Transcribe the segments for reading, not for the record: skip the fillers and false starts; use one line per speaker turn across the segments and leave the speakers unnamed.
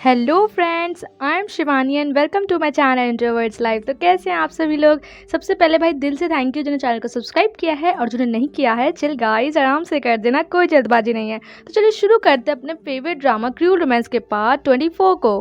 Hello friends, I am Shivani and welcome to my channel introverts life. तो कैसे हैं आप सभी लोग। सबसे पहले भाई दिल से थैंक यू जिन्होंने चैनल को सब्सक्राइब किया है, और जिन्होंने नहीं किया है चिल गाइस आराम से कर देना, कोई जल्दबाजी नहीं है। तो चलिए शुरू करते हैं अपने फेवरेट ड्रामा क्रूएल रोमांस के पार्ट 24 को।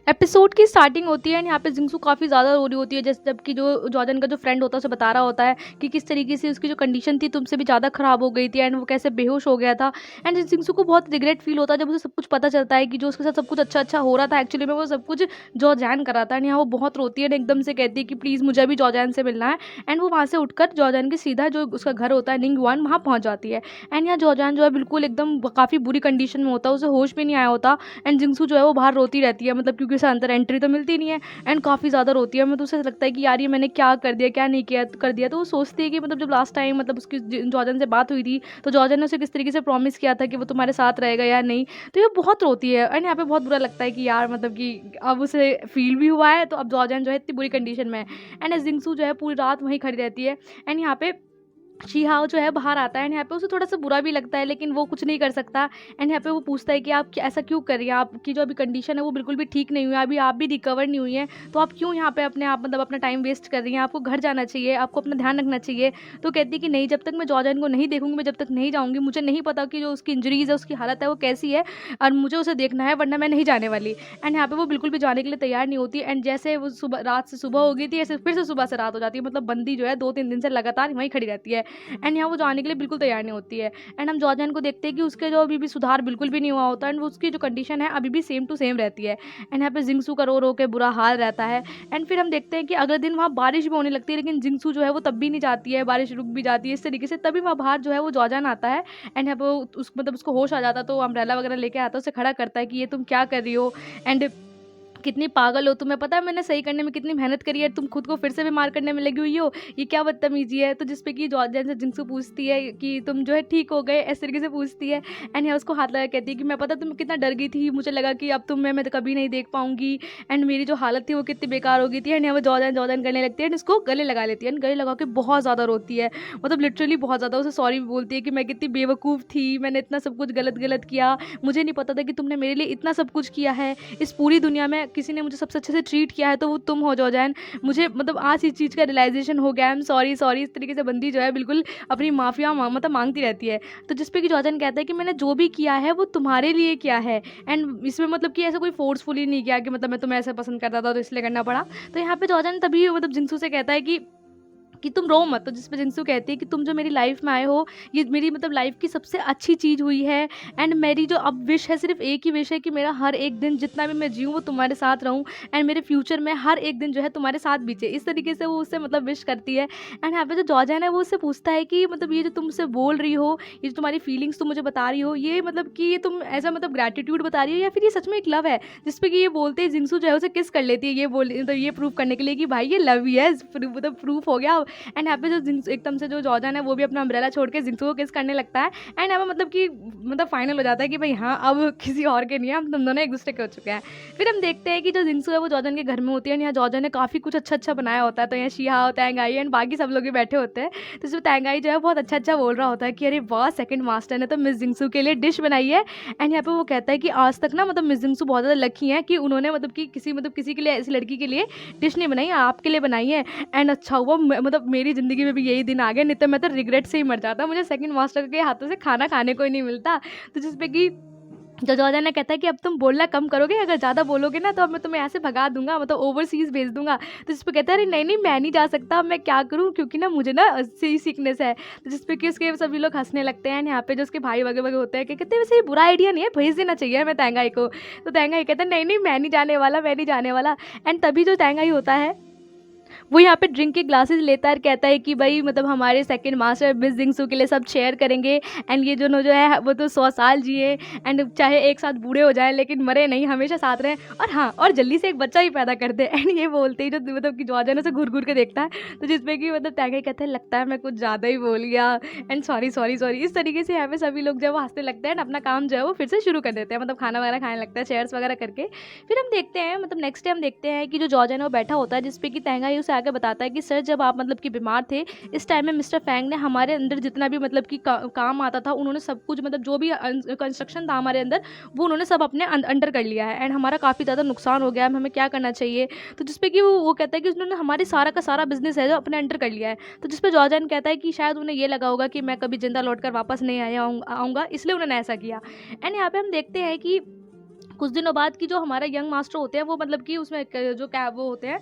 एपिसोड की स्टार्टिंग होती है एंड यहाँ पे जिंगसू काफ़ी ज़्यादा रो रही होती है, जैसे जबकि जो जॉर्डन का जो फ्रेंड होता है उसे बता रहा होता है कि किस तरीके से उसकी जो कंडीशन थी तुमसे भी ज़्यादा ख़राब हो गई थी एंड वो कैसे बेहोश हो गया था। एंड जिंगसू को बहुत रिग्रेट फील होता है जब उसे सब कुछ पता चलता है कि जो उसके साथ सब कुछ अच्छा अच्छा हो रहा था एक्चुअली में वो सब कुछ जॉर्जैन कर रहा था। एंड यहाँ वो बहुत रोती है एंड एकदम से कहती है कि प्लीज़ मुझे भी जॉर्जैन से मिलना है। एंड वो वहाँ से उठकर जॉर्जैन के सीधा जो उसका घर होता है निंग वन वहाँ पहुँच जाती है। एंड यहाँ जॉर्जैन जो है बिल्कुल एकदम काफ़ी बुरी कंडीशन में होता है, उसे होश भी नहीं आया होता। एंड जिंगसू जो है वो बाहर रोती रहती है, मतलब क्योंकि उसे अंदर एंट्री तो मिलती नहीं है। एंड काफ़ी ज़्यादा रोती है। मैं तो उसे लगता है कि यार ये मैंने क्या कर दिया, क्या नहीं किया कर दिया। तो वो सोचती है कि मतलब जब लास्ट टाइम मतलब उसकी जॉर्जन से बात हुई थी तो जॉर्जन ने उसे किस तरीके से प्रॉमिस किया था कि वो तुम्हारे साथ रहेगा या नहीं। तो ये बहुत रोती है एंड यहाँ पे बहुत बुरा लगता है कि यार मतलब कि अब उसे फील भी हुआ है, तो अब जॉर्जन जो है इतनी बुरी कंडीशन में है। एंड जिंगसू जो है पूरी रात वहीं खड़ी रहती है। एंड यहाँ पे शीहाओ जो है बाहर आता है एंड यहाँ पे उसे थोड़ा सा बुरा भी लगता है, लेकिन वो कुछ नहीं कर सकता। एंड यहाँ पे वो पूछता है कि आप ऐसा क्यों कर रही हैं, आपकी जो अभी कंडीशन है वो बिल्कुल भी ठीक नहीं हुई है, अभी आप भी रिकवर नहीं हुई हैं, तो आप क्यों यहाँ पे अपने आप मतलब अपना टाइम वेस्ट कर रही हैं, आपको घर जाना चाहिए, आपको अपना ध्यान रखना चाहिए। तो कहती है कि नहीं, जब तक मैं जॉर्जन को नहीं देखूंगी, मैं जब तक नहीं जाऊँगी, मुझे नहीं पता कि जो उसकी इंजरीज है उसकी हालत है वो कैसी है, और मुझे उसे देखना है वरना मैं नहीं जाने वाली। एंड यहाँ पे वो बिल्कुल भी जाने के लिए तैयार नहीं होती। एंड जैसे वो सुबह रात से सुबह हो गई थी ऐसे फिर से सुबह से रात हो जाती है, मतलब बंदी जो है 2-3 दिन से लगातार वहीं खड़ी रहती है। एंड यहाँ वो जाने के लिए बिल्कुल तैयार नहीं होती है। एंड हम जॉर्जन को देखते हैं कि उसके जो अभी भी सुधार बिल्कुल भी नहीं हुआ होता है एंड उसकी जो कंडीशन है अभी भी सेम टू सेम रहती है। एंड यहाँ पे जिंगसू का रो रो के बुरा हाल रहता है। एंड फिर हम देखते हैं कि अगले दिन वहाँ बारिश भी होने लगती है, लेकिन जिंगसू जो है वो तब भी नहीं जाती है, बारिश रुक भी जाती है इस तरीके से। तभी वहाँ बाहर जो है वो जॉर्जन आता है एंड यहाँ पे उस मतलब उसको होश आ जाता है, तो अम्ब्रेला वगैरह लेके आता है, उसे खड़ा करता है कि ये तुम क्या कर रही हो एंड कितनी पागल हो, तुम्हें पता है मैंने सही करने में कितनी मेहनत करी है, तुम खुद को फिर से बीमार करने में लगी हुई हो, ये क्या बदतमीजी है। तो जिसपे कि जॉर्जन से जिंगसू पूछती है कि तुम जो है ठीक हो गए, इस तरीके से पूछती है। एंड यहाँ उसको हाथ लगा कहती है कि मैं पता तुम कितना डर गई थी, मुझे लगा कि अब तुम मैं तो कभी नहीं देख पाऊंगी एंड मेरी जो हालत थी वो कितनी बेकार हो गई थी। एंड यहाँ वो जॉर्जन जॉर्जन करने लगती है एंड इसको गले लगा लेती है एंड गले लगा के बहुत ज़्यादा रोती है, मतलब लिटरली बहुत ज़्यादा। उसे सॉरी भी बोलती है कि मैं कितनी बेवकूफ़ थी, मैंने इतना सब कुछ गलत गलत किया, मुझे नहीं पता था कि तुमने मेरे लिए इतना सब कुछ किया है, इस पूरी दुनिया में किसी ने मुझे सबसे अच्छे से ट्रीट किया है तो वो तुम हो जॉर्जन, मुझे मतलब आज इस चीज़ का रियलाइजेशन हो गया, आई एम सॉरी सॉरी। इस तरीके से बंदी जो है बिल्कुल अपनी माफिया मतलब मांगती रहती है। तो जिसपे कि जॉर्जन कहता है कि मैंने जो भी किया है वो तुम्हारे लिए किया है एंड इसमें मतलब कि ऐसा कोई फोर्सफुली नहीं किया कि मतलब मैं तुम्हें ऐसे पसंद करता था तो इसलिए करना पड़ा। तो यहाँ पे जॉर्जन तभी मतलब जिंगसू से कहता है कि तुम रो मत। तो जिस पे जिंसू कहती है कि तुम जो मेरी लाइफ में आए हो ये मेरी मतलब लाइफ की सबसे अच्छी चीज़ हुई है एंड मेरी जो अब विश है सिर्फ एक ही विश है कि मेरा हर एक दिन जितना भी मैं जीऊँ वो तुम्हारे साथ रहूँ एंड मेरे फ्यूचर में हर एक दिन जो है तुम्हारे साथ बीते। इस तरीके से वो उससे मतलब विश करती है। एंड यहाँ पे जो जॉर्जन है वो उससे पूछता है कि मतलब ये जो तुम मुझसे बोल रही हो, ये जो तुम्हारी फीलिंग्स तुम मुझे बता रही हो, ये मतलब कि ये तुम ऐसा मतलब ग्रेटिट्यूड बता रही हो या फिर ये सच में एक लव है। जिसपे कि ये बोलते हैं जिंसू जो है उसे किस कर लेती है, ये बोल मतलब ये प्रूव करने के लिए कि भाई ये लव ही है, मतलब प्रूफ हो गया। एंड यहाँ पे जो एकदम से जो जॉर्जन है वो भी अपना अम्ब्रेला छोड़ के जिंसू को किस करने लगता है। एंड यहाँ पे मतलब कि मतलब फाइनल हो जाता है कि भाई हाँ अब किसी और के नहीं है, हम तुम दोनों एक दूसरे के हो चुके हैं। फिर हम देखते हैं कि जो जिंसू है वो जॉर्जन के घर में होती है। यहाँ जॉर्जन ने काफ़ी कुछ अच्छा अच्छा बनाया होता है, तो यहाँ शिहा तैंगाई एंड बाकी सब लोग भी बैठे होते हैं। तो इसमें तैंगाई जो है बहुत अच्छा अच्छा बोल रहा होता है कि अरे वाह सेकंड मास्टर ने तो मिस जिंसू के लिए डिश बनाई है। एंड यहाँ पे वो कहता है कि आज तक ना मतलब मिस जिंसू बहुत ज़्यादा लकी है कि उन्होंने मतलब कि किसी के लिए ऐसी लड़की के लिए डिश नहीं बनाई, आपके लिए बनाई है। एंड अच्छा हुआ मतलब मेरी ज़िंदगी में भी यही दिन आ गया, नहीं तो मैं तो रिग्रेट से ही मर जाता, मुझे सेकंड मास्टर के हाथों से खाना खाने को ही नहीं मिलता। तो जिसपे कि जो जॉर्जन ने कहता है कि अब तुम बोलना कम करोगे, अगर ज़्यादा बोलोगे ना तो अब मैं तुम्हें ऐसे भगा दूंगा, मतलब ओवरसीज़ भेज दूंगा। तो जिस पे कहता है अरे नहीं नहीं मैं नहीं जा सकता, अब मैं क्या करूँ क्योंकि ना मुझे ना सी सिकनेस है। तो जिस पे कि उसके सभी लोग हंसने लगते हैं। यहाँ पे जो उसके भाई वगैरह वगैरह होते हैं कि कहते हैं वैसे ये बुरा आइडिया नहीं है, भेज देना चाहिए मैं तैंगाई को। तो तैंगाई कहता है नहीं नहीं मैं नहीं जाने वाला, मैं नहीं जाने वाला। एंड तभी जो तैंगाई होता है वो यहाँ पे ड्रिंक के ग्लासेस लेता है और कहता है कि भाई मतलब हमारे सेकंड मास्टर मिस जिंगसू के लिए सब शेयर करेंगे एंड ये दोनों जो है वो तो 100 साल जिए एंड चाहे एक साथ बूढ़े हो जाए लेकिन मरे नहीं, हमेशा साथ रहें, और हाँ और जल्दी से एक बच्चा ही पैदा कर दे। एंड ये बोलते ही जो मतलब कि जॉर्जन उसे घूर घूर के देखता है, तो जिसपे कि मतलब तैंगाई कहते हैं लगता है मैं कुछ ज़्यादा ही बोल गया एंड सॉरी सॉरी सॉरी। इस तरीके से यहाँ पे सभी लोग जब हंसने लगते हैं एंड अपना काम जो है वो फिर से शुरू कर देते हैं, मतलब खाना वगैरह खाने लगता है शेयर्स वगैरह करके। फिर हम देखते हैं मतलब नेक्स्ट डे हम देखते हैं कि जो जॉर्जन है वो बैठा होता है, जिसपे कि तैंगाई उसे आगे बताता है कि सर जब आप मतलब कि बीमार थे इस टाइम में मिस्टर फैंग ने हमारे अंदर जितना भी मतलब कि काम आता था उन्होंने सब कुछ मतलब जो भी कंस्ट्रक्शन था हमारे अंदर वो उन्होंने सब अपने अंडर कर लिया है एंड हमारा काफ़ी ज़्यादा नुकसान हो गया है, हमें क्या करना चाहिए। तो जिसपे कि वो कहता है कि उन्होंने हमारे सारा का सारा बिजनेस है जो अपने अंडर कर लिया है। तो जिसपे जॉर्जन कहता है कि शायद उन्हें ये लगा होगा कि मैं कभी जिंदा लौटकर वापस नहीं आऊँगा, इसलिए उन्होंने ऐसा किया। एंड यहाँ पे हम देखते हैं कि कुछ दिनों बाद की जो हमारा यंग मास्टर होते हैं वो मतलब कि उसमें जो क्या वो होते हैं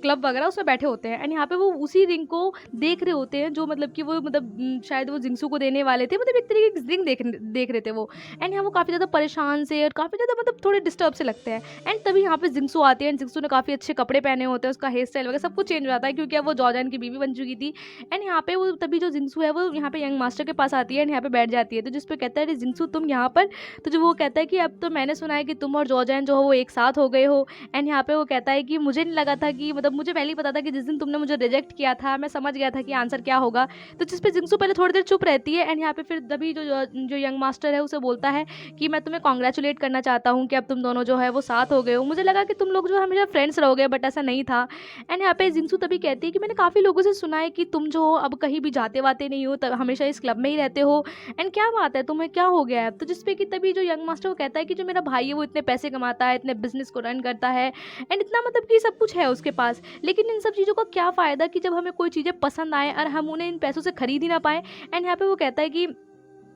क्लब वगैरह उसमें बैठे होते हैं एंड यहाँ पे वो उसी रिंग को देख रहे होते हैं जो मतलब कि वो मतलब शायद वो जिंक्सू को देने वाले थे, मतलब एक तरीके की रिंग देख रहे थे वो। एंड यहाँ वो काफ़ी ज़्यादा परेशान से और काफ़ी ज़्यादा मतलब थोड़े डिस्टर्ब से लगते हैं। एंड तभी यहाँ पे जिंक्सू आती है एंड जिंक्सू ने काफ़ी अच्छे कपड़े पहने होते हैं, उसका हेयर स्टाइल वगैरह सब कुछ चेंज हो जाता है क्योंकि अब वो जॉर्जन की बीवी बन चुकी थी। एंड यहाँ पे वो तभी जो जिंक्सू है वो यहाँ पे यंग मास्टर के पास आती है एंड यहाँ पे बैठ जाती है। तो जिसपे कहता है अरे जिंक्सू तुम यहाँ पर, तो जो वो कहता है कि अब तो मैंने सुना है कि तुम और जॉर्जन जो हो वो एक साथ हो गए हो। एंड यहाँ पे वो कहता है कि मुझे नहीं लगा था कि मतलब मुझे पहले ही पता था कि जिस दिन तुमने मुझे रिजेक्ट किया था मैं समझ गया था कि आंसर क्या होगा। तो जिस पे जिंक्सू पहले थोड़ी देर चुप रहती है एंड यहाँ पे फिर तभी जो यंग मास्टर है उसे बोलता है कि मैं तुम्हें कॉन्ग्रेचुलेट करना चाहता हूँ कि अब तुम दोनों जो है वो साथ हो गए हो, मुझे लगा कि तुम लोग जो हमेशा फ्रेंड्स रहोगे बट ऐसा नहीं था। एंड यहाँ पे जिंक्सू तभी कहती है कि मैंने काफ़ी लोगों से सुना है कि तुम जो हो अब कहीं भी जाते वाते नहीं हो, तब हमेशा इस क्लब में ही रहते हो एंड क्या बात है तुम्हें क्या हो गया है। तो जिसपे कि तभी जो यंग मास्टर वो कहता है कि जो मेरा भाई है वो इतने पैसे कमाता है, इतने बिजनेस को रन करता है एंड इतना मतलब कि सब कुछ है उसके पास, लेकिन इन सब चीज़ों का क्या फ़ायदा कि जब हमें कोई चीज़ें पसंद आए और हम उन्हें इन पैसों से खरीद ही ना पाए। एंड यहाँ पे वो कहता है कि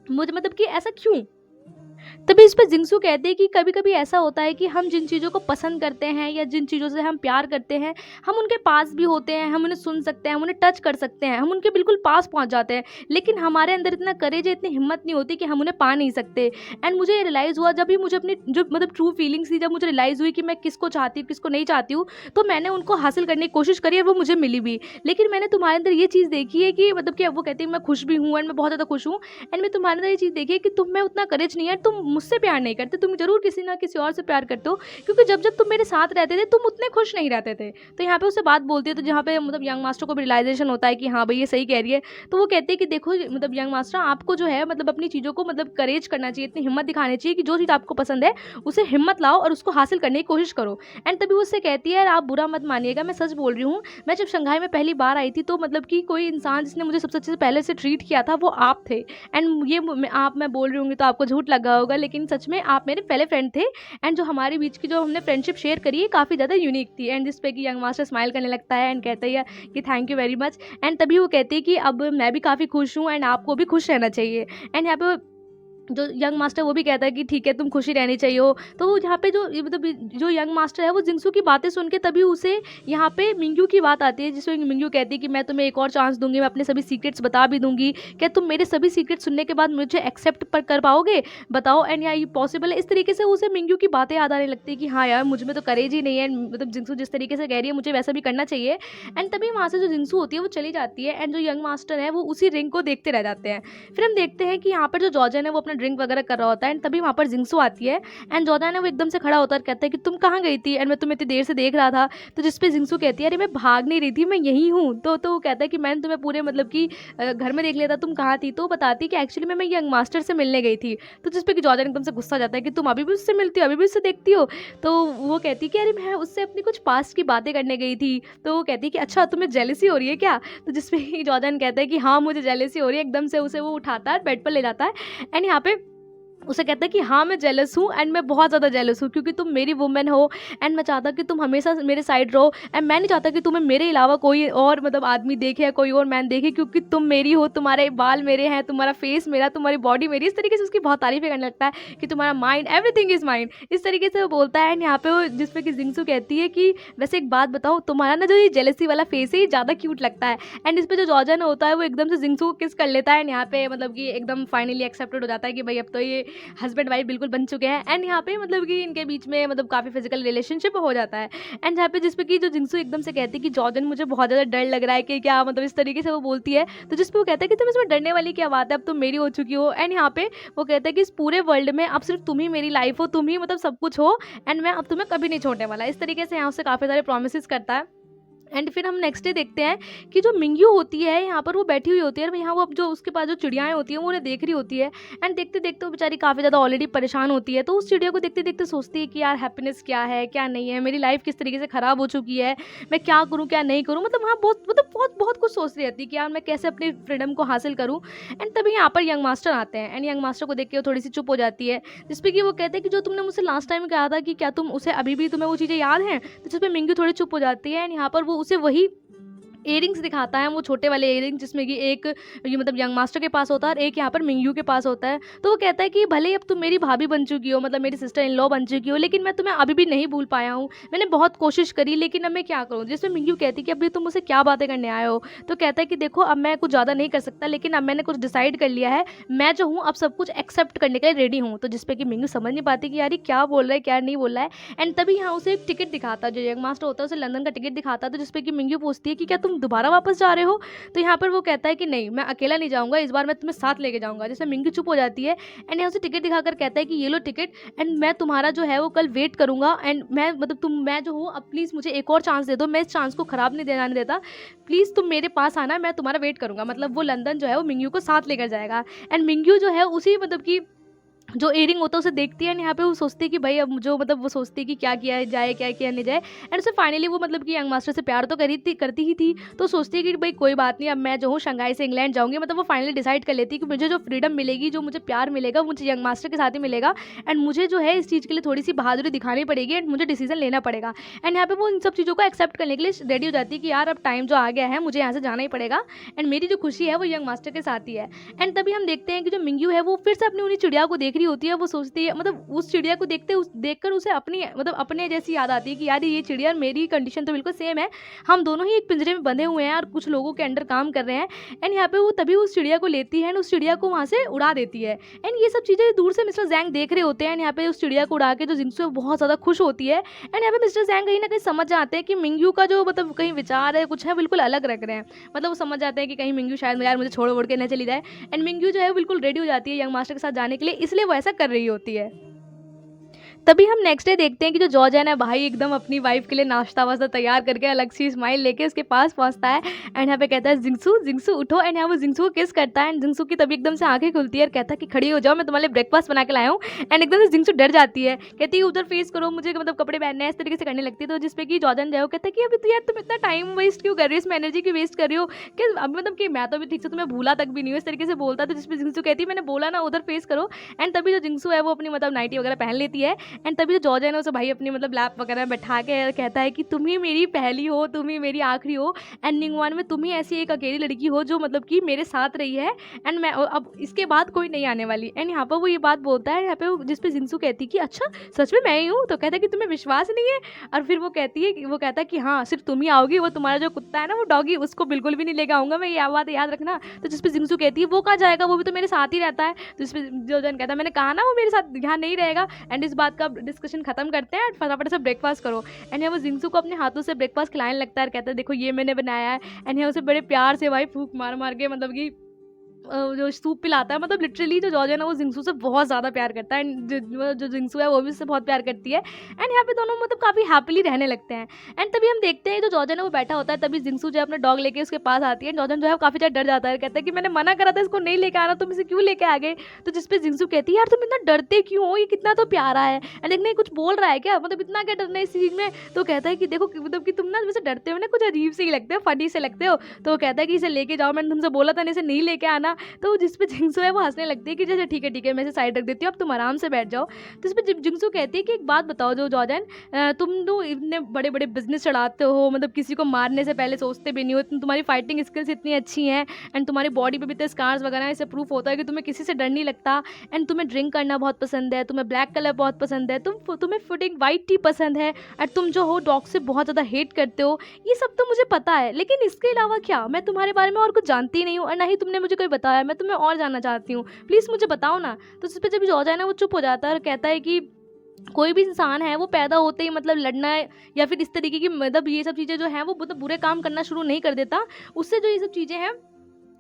मुझे मतलब कि ऐसा क्यों। तभी इस पे जिंक्सू कहते हैं कि कभी कभी ऐसा होता है कि हम जिन चीज़ों को पसंद करते हैं या जिन चीज़ों से हम प्यार करते हैं हम उनके पास भी होते हैं, हम उन्हें सुन सकते हैं, हम उन्हें टच कर सकते हैं, हम उनके बिल्कुल पास पहुंच जाते हैं, लेकिन हमारे अंदर इतना करेज है, इतनी हिम्मत नहीं होती कि हम उन्हें पा नहीं सकते। एंड मुझे ये रियलाइज़ हुआ जब भी मुझे अपनी जो मतलब ट्रू फीलिंग्स थी, जब मुझे रियलाइज़ हुई कि मैं किसको चाहती हूँ किसको नहीं चाहती हूँ, तो मैंने उनको हासिल करने की कोशिश करी और वो मुझे मिली भी। लेकिन मैंने तुम्हारे अंदर ये चीज़ देखी है कि मतलब कि वो कहती है मैं खुश भी हूँ एंड मैं बहुत ज़्यादा खुश हूँ एंड मैं तुम्हारे अंदर ये चीज़ देखी है कि तुम में उतना करेज नहीं है, तुम मुझसे प्यार नहीं करते, तुम जरूर किसी ना किसी और से प्यार करते हो, क्योंकि जब जब तुम मेरे साथ रहते थे तुम उतने खुश नहीं रहते थे। तो यहाँ पे उससे बात बोलती है तो जहाँ पे मतलब यंग मास्टर को भी रियलाइजेशन होता है कि हाँ भाई ये सही कह रही है। तो वो कहते हैं कि देखो मतलब यंग मास्टर आपको जो है मतलब अपनी चीज़ों को मतलब करेज करना चाहिए, इतनी हिम्मत दिखानी चाहिए कि जो चीज़ आपको पसंद है उसे हिम्मत लाओ और उसको हासिल करने की कोशिश करो। एंड तभी वो उससे कहती है यार आप बुरा मत मानिएगा, मैं सच बोल रही हूँ, मैं जब शंघाई में पहली बार आई थी तो मतलब कि कोई इंसान जिसने मुझे सबसे अच्छे से पहले से ट्रीट किया था वो आप थे। एंड ये मैं बोल रही हूँ तो आपको झूठ लगा होगा, लेकिन सच में आप मेरे पहले फ्रेंड थे एंड जो हमारे बीच की जो हमने फ्रेंडशिप शेयर करी है काफ़ी ज़्यादा यूनिक थी। एंड जिस पे कि यंग मास्टर स्माइल करने लगता है एंड कहता है कि thank you very much. And तभी वो कहती है कि अब मैं भी काफ़ी खुश हूँ एंड आपको भी खुश रहना चाहिए। एंड यहाँ पे जो यंग मास्टर वो भी कहता है कि ठीक है तुम खुशी रहनी चाहिए हो। तो वो यहाँ पे जो मतलब जो यंग मास्टर है वो जिंक्सू की बातें सुन के तभी उसे यहाँ पे मिंग्यू की बात आती है, जिसमें मिंग्यू कहती है कि मैं तुम्हें एक और चांस दूंगी, मैं अपने सभी सीक्रेट्स बता भी दूंगी, क्या तुम मेरे सभी सीक्रेट सुनने के बाद मुझे एक्सेप्ट कर पाओगे बताओ। एंड या ये पॉसिबल है, इस तरीके से उसे मिंग्यू की बातें याद आने लगती है कि हाँ यार मुझ में तो करेज ही नहीं है, मतलब जिंक्सू जिस तरीके से कह रही है मुझे वैसा भी करना चाहिए। एंड तभी वहाँ से जो जिंक्सू होती है वो चली जाती है एंड जो यंग मास्टर है वो उसी रिंग को देखते रह जाते हैं। फिर हम देखते हैं कि यहाँ पर जो जॉर्जन है वो अपना ड्रिंक वगैरह कर रहा होता है एंड तभी वहाँ पर जिंक्सू आती है एंड जॉर्जन है वो एकदम से खड़ा होता है और कहता है कि तुम कहाँ गई थी एंड मैं तुम्हें इतनी देर से देख रहा था। तो जिस पे जिंक्सू कहती है अरे मैं भाग नहीं रही थी, मैं यहीं हूँ। तो वो कहता है कि मैंने तुम्हें पूरे मतलब कि घर में देख लिया था, तुम कहाँ थी। तो बताती कि एक्चुअली मैं यंग मास्टर से मिलने गई थी। तो जिस पे कि जॉर्जन एकदम से गुस्सा जाता है कि तुम अभी भी उससे मिलती हो, अभी भी उससे देखती हो। तो वो कहती कि अरे मैं उससे अपनी कुछ पास्ट की बातें करने गई थी। तो वो कहती कि अच्छा तुम्हें जेलसी हो रही है क्या। तो जिस पे जॉर्जन कहता है कि हाँ मुझे जेलसी हो रही है। एकदम से उसे वो उठाता है बेड पर ले जाता है एंड यहाँ पे उसे कहता है कि हाँ मैं जेलस हूँ एंड मैं बहुत ज़्यादा जेलस हूँ क्योंकि तुम मेरी वुमेन हो एंड मैं चाहता कि तुम हमेशा मेरे साइड रहो एंड मैं नहीं चाहता कि तुम्हें मेरे अलावा कोई और मतलब आदमी देखे या कोई और मैन देखे, क्योंकि तुम मेरी हो, तुम्हारे बाल मेरे हैं, तुम्हारा फेस मेरा, तुम्हारी बॉडी मेरी। इस तरीके से उसकी बहुत तारीफें करने लगता है कि तुम्हारा माइंड एवरीथिंग इज़ माइंड, इस तरीके से वो बोलता है। एंड यहाँ पे वो जिस पे कि जिंक्सू कहती है कि वैसे एक बात बताओ, तुम्हारा ना जो ये जेलसी वाला फेस है ये ज़्यादा क्यूट लगता है। एंड इस पर जो जॉर्जन होता है वो एकदम से जिंक्सू को किस कर लेता है एंड यहाँ पे मतलब कि एकदम फाइनली एक्सेप्टेड हो जाता है कि भाई अब तो ये हस्बैंड वाइफ बिल्कुल बन चुके हैं। एंड यहाँ पे मतलब कि इनके बीच में मतलब काफ़ी फिजिकल रिलेशनशिप हो जाता है। एंड यहाँ पे जिस पे कि जो जिंक्सू एकदम से कहती है कि जॉर्जन मुझे बहुत ज़्यादा डर लग रहा है कि क्या मतलब इस तरीके से वो बोलती है। तो जिस पे वो कहता है कि तुम इसमें डरने वाली क्या बात है, अब तुम मेरी हो चुकी हो। एंड यहाँ पे वो कहता है कि इस पूरे वर्ल्ड में अब सिर्फ तुम ही मेरी लाइफ हो, तुम ही मतलब सब कुछ हो एंड मैं अब तुम्हें कभी नहीं छोड़ने वाला। इस तरीके से यहाँ उससे काफ़ी सारे प्रोमिस करता है। एंड फिर हम नेक्स्ट डे देखते हैं कि जो मिंग्यू होती है यहाँ पर वो बैठी हुई होती है और यहाँ वो अब जो उसके पास जो चिड़ियाएँ होती हैं वो उन्हें देख रही होती है। एंड देखते देखते वो बेचारी काफ़ी ज़्यादा ऑलरेडी परेशान होती है, तो उस चिड़िया को देखते देखते सोचती है कि यार हैप्पीनेस क्या है क्या नहीं है, मेरी लाइफ किस तरीके से ख़राब हो चुकी है, मैं क्या करूँ क्या नहीं करूँ, मतलब हाँ बहुत मतलब बहुत बहुत कुछ सोचती रहती है कि यार मैं कैसे अपनी फ्रीडम को हासिल करूँ। एंड तभी यहाँ पर यंग मास्टर आते हैं एंड यंग मास्टर को देख के वो थोड़ी सी चुप हो जाती है, जिसपे कि वो कहते हैं कि जो तुमने मुझसे लास्ट टाइम कहा था कि क्या तुम उसे अभी भी तुम्हें वो चीज़ें याद हैं, तो जिसपे मिंग्यू थोड़ी चुप हो जाती है। एंड यहाँ पर वो उसे वही इयरिंग्स दिखाता है, वो छोटे वाले इयरिंग्स जिसमें कि एक ये मतलब यंग मास्टर के पास होता है और एक यहाँ पर मिंग्यू के पास होता है। तो वो कहता है कि भले ही अब तुम मेरी भाभी बन चुकी हो, मतलब मेरी सिस्टर इन लॉ बन चुकी हो, लेकिन मैं तुम्हें अभी भी नहीं भूल पाया हूँ, मैंने बहुत कोशिश करी लेकिन अब मैं क्या करूँ। जिसमें मिंग्यू कहती है कि अभी तुम मुझसे क्या बातें करने आए हो, तो कहता है कि देखो अब मैं कुछ ज़्यादा नहीं कर सकता, लेकिन अब मैंने कुछ डिसाइड कर लिया है, मैं जो हूँ अब सब कुछ एक्सेप्ट करने के लिए रेडी हूँ। तो जिसपे कि मिंग्यू समझ नहीं पाती कि यार ये क्या बोल रहा है क्या नहीं बोल रहा है। एंड तभी यहाँ उसे एक टिकट दिखाता है, जो यंग मास्टर होता है उसे लंदन का टिकट दिखाता है, तो जिसपे कि मिंग्यू पूछती है कि क्या तुम दोबारा वापस जा रहे हो। तो यहाँ पर वो कहता है कि नहीं, मैं अकेला नहीं जाऊंगा, इस बार मैं तुम्हें साथ लेके जाऊंगा। जैसे मिंगी चुप हो जाती है एंड यहाँ से टिकट दिखाकर कहता है कि ये लो टिकट, एंड मैं तुम्हारा जो है वो कल वेट करूंगा, एंड मैं मतलब मैं जो हूँ अब प्लीज़ मुझे एक और चांस दे दो, मैं इस चांस को ख़राब नहीं जाने देता, प्लीज़ तुम मेरे पास आना, मैं तुम्हारा वेट करूंगा। मतलब वो लंदन जो है वो मिंग्यू को साथ लेकर जाएगा। एंड मिंग्यू जो है उसी मतलब कि जो इयरिंग होता है उसे देखती है एंड यहाँ पे वो सोचती है कि भाई अब जो मतलब वो सोचती है कि क्या किया जाए क्या किया नहीं जाए। एंड उसे फाइनली वो मतलब कि यंग मास्टर से प्यार तो करती ही थी, तो सोचती है कि भाई कोई बात नहीं, अब मैं जो हूँ शंघाई से इंग्लैंड जाऊँगी। मतलब वो फाइनली डिसाइड कर लेती है कि मुझे जो फ्रीडम मिलेगी, जो मुझे प्यार मिलेगा, मुझे यंग मास्टर के साथ ही मिलेगा, एंड मुझे जो है इस चीज़ के लिए थोड़ी सी बहादुरी दिखानी पड़ेगी एंड मुझे डिसीजन लेना पड़ेगा। एंड यहाँ पे वो इन सब चीज़ों को एक्सेप्ट करने के लिए रेडी हो जाती है कि यार अब टाइम जो आ गया है, मुझे यहाँ से जाना ही पड़ेगा, एंड मेरी जो खुशी है वो यंग मास्टर के साथ ही है। एंड तभी हम देखते हैं कि जो मिंग्यू है वो फिर से अपनी उन्हीं चिड़िया को देख रही होती है। वो सोचती है मतलब उस चिड़िया को देखकर उसे अपनी मतलब अपने जैसी याद आती है कि यार ये चिड़िया मेरी कंडीशन तो बिल्कुल सेम है, हम दोनों ही एक पिंजरे में बंधे हुए हैं और कुछ लोगों के अंडर काम कर रहे हैं। एंड यहाँ पे वो तभी उस चिड़िया को लेती है एंड उस चिड़िया को वहाँ से उड़ा देती है। एंड ये सब चीज़ें दूर से मिस्टर जैंग देख रहे होते हैं एंड यहाँ पे उस चिड़िया को उड़ा के जो जिंक्सू है बहुत ज़्यादा खुश होती है। एंड यहाँ पे मिस्टर जैंग कहीं ना कहीं समझ जाते हैं कि मिंग्यू का जो मतलब कहीं विचार है कुछ है बिल्कुल अलग रख रहे हैं। मतलब वो समझ जाते हैं कि कहीं मिंग्यू शायद यार मुझे छोड़ वोड़ के न चली जाए। एंड मिंग्यू जो है बिल्कुल रेडी हो जाती है यंग मास्टर के साथ जाने के लिए, इसलिए वो ऐसा कर रही होती है। तभी हम नेक्स्ट डे देखते हैं कि जो जॉर्जन है भाई एकदम अपनी वाइफ के लिए नाश्ता वास्ता तैयार करके अलग सी स्माइल लेके उसके पास पहुंचता है एंड यहाँ पे कहता है जिंक्सू जिंक्सू उठो। एंड यहाँ वो जिंक्सू को किस करता है एंड जिंक्सू की तभी एकदम से आंखें खुलती है और कहता है कि खड़ी हो जाओ, मैं तुम्हारे लिए ब्रेकफास्ट बना के लाया हूँ। एंड एकदम से जिंक्सू डर जाती है, कहती है उधर फेस करो, मुझे मतलब कपड़े पहनने हैं, इस तरीके से करने लगती है। तो जिसपे कि जॉर्जन जो है वो कहता है कि अभी तो यार तुम इतना टाइम वेस्ट क्यों कर रही हो, इसमें एनर्जी की वेस्ट कर रही हो कि अब मतलब कि मैं तो अभी ठीक से तुम्हें भूला तक भी नहीं हूँ, इस तरीके से बोलता। तो जिसपे जिंक्सू कहती है मैंने बोला ना उधर फेस करो। एंड तभी जो जिंक्सू है वो अपनी मतलब नाइटी वगैरह पहन लेती है एंड तभी जो जॉर्जन है उसे भाई अपनी मतलब लैप वगैरह बैठा के कहता है कि तुम ही मेरी पहली हो, तुम ही मेरी आखिरी हो, एंड निंगवान में तुम ही ऐसी एक अकेली लड़की हो जो मतलब कि मेरे साथ रही है एंड मैं अब इसके बाद कोई नहीं आने वाली। एंड यहाँ पर वो ये बात बोलता है यहाँ पे जिस पे जिंक्सू कहती है कि अच्छा सच में मैं ही हूँ। तो कहता है कि तुम्हें विश्वास नहीं है, और फिर वो कहती है वो कहता है कि हाँ सिर्फ तुम ही आओगी, वो तुम्हारा जो कुत्ता है ना वो डॉगी उसको बिल्कुल भी नहीं लेके आऊँगा मैं, ये बात याद रखना। तो जिस पे जिंक्सू कहती है वो कहाँ जाएगा, वो भी तो मेरे साथ ही रहता है। तो इस पे जॉर्जन कहता है मैंने कहा ना वो मेरे साथ यहाँ नहीं रहेगा। एंड इस बात का डिस्कशन खत्म करते हैं, फटाफट से ब्रेकफास्ट करो। एंड यहाँ वो जिंक्सू को अपने हाथों से ब्रेकफास्ट खिलाने लगता है और कहता है देखो ये मैंने बनाया है। एंड यहाँ उसे बड़े प्यार से भाई फूंक मार मार के मतलब कि जो सूप पिलाता है। मतलब लिटरली जो जॉर्जन है वो जिंक्सू से बहुत ज़्यादा प्यार करता है एंड जो जिंक्सू है वो भी उससे बहुत प्यार करती है। एंड यहाँ पे दोनों मतलब काफ़ी हैप्पीली रहने लगते हैं। एंड तभी हम देखते हैं जो जॉर्जन है वो बैठा होता है, तभी जिंक्सू जो है अपने डॉग लेके उसके पास आती है। जॉर्जन जो है काफ़ी ज़्यादा डर जाता है, कहता है कि मैंने मना करा था इसको नहीं लेके आना, तुम इसे क्यों लेके आ गए। तो जिसपे जिंक्सू कहती है यार तुम इतना डरते क्यों हो, ये कितना तो प्यारा है। एंड देखने कुछ बोल रहा है क्या, मतलब इतना क्या डरना है इस चीज़ में। तो कहता है कि देखो मतलब कि तुम ना वैसे डरते हो ना कुछ अजीब से ही लगते हो, फनी से लगते हो। तो वो कहता है कि इसे लेके जाओ, मैंने तुमसे बोला था इसे नहीं लेके आना। तो जिसपे जिंक्सू है वो हंसने लगती है कि जैसे ठीक है मैं इसे साइड रख देती हूँ, अब तुम आराम से बैठ जाओ। तो इस पर जिंक्सू कहती है कि एक बात बताओ जो जॉर्जन, तुम तो इतने बड़े बड़े बिजनेस चलाते हो, मतलब किसी को मारने से पहले सोचते भी नहीं हो, तुम्हारी फाइटिंग स्किल्स इतनी अच्छी हैं एंड तुम्हारी बॉडी पे भी इतने स्कार्स वगैरह हैं, इससे प्रूफ होता है कि तुम्हें किसी से डर नहीं लगता। एंड तुम्हें ड्रिंक करना बहुत पसंद है, तुम्हें ब्लैक कलर बहुत पसंद है, तुम्हें फुटिंग वाइट टी पसंद है, और तुम जो हो डॉग से बहुत ज़्यादा हेट करते हो। ये सब तो मुझे पता है, लेकिन इसके अलावा क्या, मैं तुम्हारे बारे में और कुछ जानती ही नहीं हूँ और ना ही तुमने मुझे कोई बताया, मैं तुम्हें और जानना चाहती हूँ, प्लीज़ मुझे बताओ ना। तो इस पर जब जॉर्ज है ना वो चुप हो जाता है और कहता है कि कोई भी इंसान है वो पैदा होते ही मतलब लड़ना या फिर इस तरीके की मतलब ये सब चीज़ें जो हैं वो मतलब बुरे काम करना शुरू नहीं कर देता। उससे जो ये सब चीज़ें हैं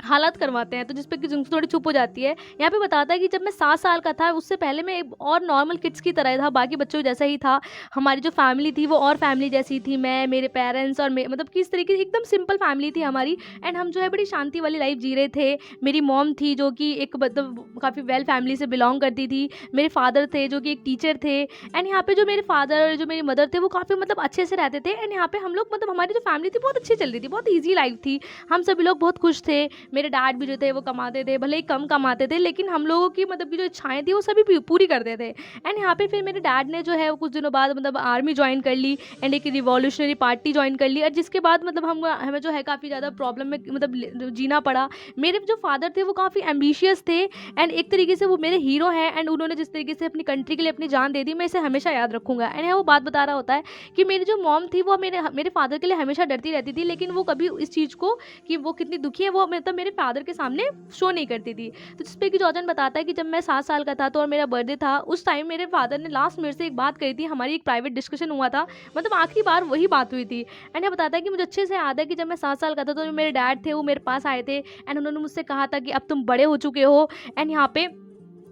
हालात करवाते हैं, तो जिस पे कि जिंक्स थोड़ी चुप हो जाती है। यहाँ पे बताता है कि जब मैं 7 साल का था, उससे पहले मैं एक और नॉर्मल किड्स की तरह था, बाकी बच्चों जैसा ही था। हमारी जो फैमिली थी वो और फैमिली जैसी थी, मैं, मेरे पेरेंट्स और मे मतलब कि इस तरीके की एकदम सिंपल फैमिली थी हमारी। एंड हम जो है बड़ी शांति वाली लाइफ जी रहे थे। मेरी मॉम थी जो कि एक मतलब काफ़ी वेल फैमिली से बिलॉन्ग करती थी। मेरे फादर थे जो कि एक टीचर थे। एंड यहाँ पे जो मेरे फादर और जो मेरी मदर थे वो काफ़ी मतलब अच्छे से रहते थे। एंड यहाँ पे हम लोग मतलब हमारी जो फैमिली थी बहुत अच्छी चल रही थी, बहुत ईजी लाइफ थी। हम सभी लोग बहुत खुश थे। मेरे डैड भी जो थे वो कमाते थे, भले ही कम कमाते थे, लेकिन हम लोगों की मतलब की जो इच्छाएँ थी वो सभी पूरी करते थे। एंड यहाँ पे फिर मेरे डैड ने जो है वो कुछ दिनों बाद मतलब आर्मी जॉइन कर ली एंड एक रिवॉल्यूशनरी पार्टी जॉइन कर ली, और जिसके बाद मतलब हम हमें जो है काफ़ी ज़्यादा प्रॉब्लम में मतलब जीना पड़ा। मेरे जो फादर थे वो काफ़ी एम्बिशियस थे एंड एक तरीके से वो मेरे हीरो हैं। एंड उन्होंने जिस तरीके से अपनी कंट्री के लिए अपनी जान दे दी, मैं इसे हमेशा याद रखूंगा। एंड यहाँ वो बात बता रहा होता है कि मेरी जो मॉम थी वो मेरे मेरे फादर के लिए हमेशा डरती रहती थी, लेकिन वो कभी इस चीज़ को कि वो कितनी दुखी है वो मतलब मेरे फादर के सामने शो नहीं करती थी। तो जिस पे कि जॉर्जन बताता है कि जब मैं 7 साल का था तो और मेरा बर्थडे था, उस टाइम मेरे फादर ने लास्ट मेरे से एक बात कही थी, हमारी एक प्राइवेट डिस्कशन हुआ था, मतलब आखिरी बार वही बात हुई थी। एंड ये बताता है कि मुझे अच्छे से याद है कि जब मैं 7 साल का था तो जो मेरे डैड थे वो मेरे पास आए थे एंड उन्होंने मुझसे कहा था कि अब तुम बड़े हो चुके हो एंड यहाँ पे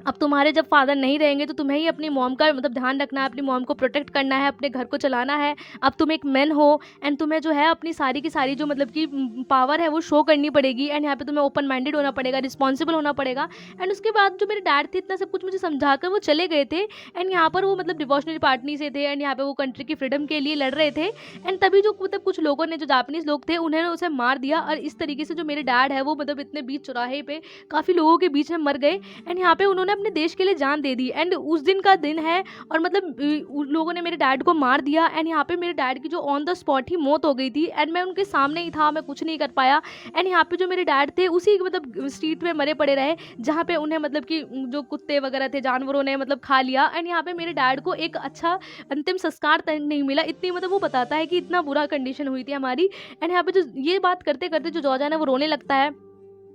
अब तुम्हारे जब फादर नहीं रहेंगे तो तुम्हें ही अपनी मॉम का मतलब ध्यान रखना है, अपनी मॉम को प्रोटेक्ट करना है, अपने घर को चलाना है। अब तुम एक मैन हो एंड तुम्हें जो है अपनी सारी की सारी जो मतलब की पावर है वो शो करनी पड़ेगी। एंड यहाँ पे तुम्हें ओपन माइंडेड होना पड़ेगा, रिस्पॉन्सिबल होना पड़ेगा। एंड उसके बाद जो मेरे डैड थे इतना सब कुछ मुझे समझा कर वो चले गए थे। एंड यहाँ पर वो मतलब डिवोशनरी पार्टी से थे एंड यहाँ पे वो कंट्री की फ्रीडम के लिए लड़ रहे थे। एंड तभी जो मतलब कुछ लोगों ने, जो जापानीज लोग थे, उन्होंने उसे मार दिया और इस तरीके से जो मेरे डैड है वो मतलब इतने बीच चौराहे पे काफ़ी लोगों के बीच में मर गए। एंड यहाँ पे उन्होंने अपने देश के लिए जान दे दी। एंड उस दिन का दिन है और मतलब उन लोगों ने मेरे डैड को मार दिया एंड यहाँ पे मेरे डैड की जो ऑन द स्पॉट ही मौत हो गई थी एंड मैं उनके सामने ही था, मैं कुछ नहीं कर पाया। एंड यहाँ पे जो मेरे डैड थे उसी मतलब स्ट्रीट में मरे पड़े रहे, जहाँ पे उन्हें मतलब कि जो कुत्ते वगैरह थे, जानवरों ने मतलब खा लिया। एंड यहाँ पे मेरे डैड को एक अच्छा अंतिम संस्कार तक नहीं मिला, इतनी मतलब वो बताता है कि इतना बुरा कंडीशन हुई थी हमारी। एंड यहाँ पे जो ये बात करते करते जो जॉर्जन है वो रोने लगता है।